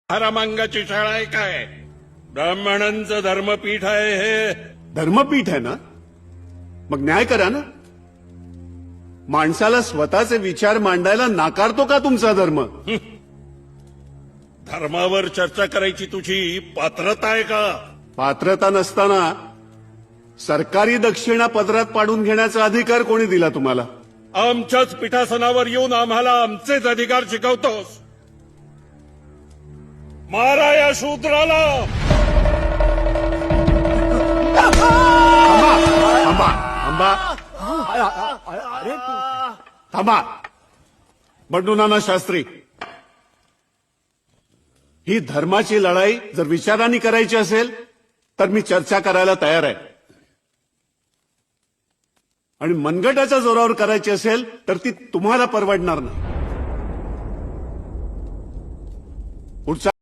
हरामांगाची शाळा आहे काय? ब्राह्मणांचं धर्मपीठ आहे हे. धर्मपीठ आहे ना, मग न्याय करा ना. माणसाला स्वतःचे विचार मांडायला नाकारतो का तुमचा धर्म? धर्मावर चर्चा करायची तुझी पात्रता आहे का? पात्रता नसताना सरकारी दक्षिणा पदरात पाडून घेण्याचा अधिकार कोणी दिला तुम्हाला? आमच्याच पीठासनावर येऊन आम्हाला आमचेच अधिकार शिकवतोस? मारा या शूद्राला. थांबा थांबा थांबा. बंडू नाना शास्त्री, ही धर्माची लढाई जर विचारांनी करायची असेल तर मी चर्चा करायला तयार आहे, आणि मनगटाच्या जोरावर करायची असेल तर ती तुम्हाला परवडणार नाही. पुढचा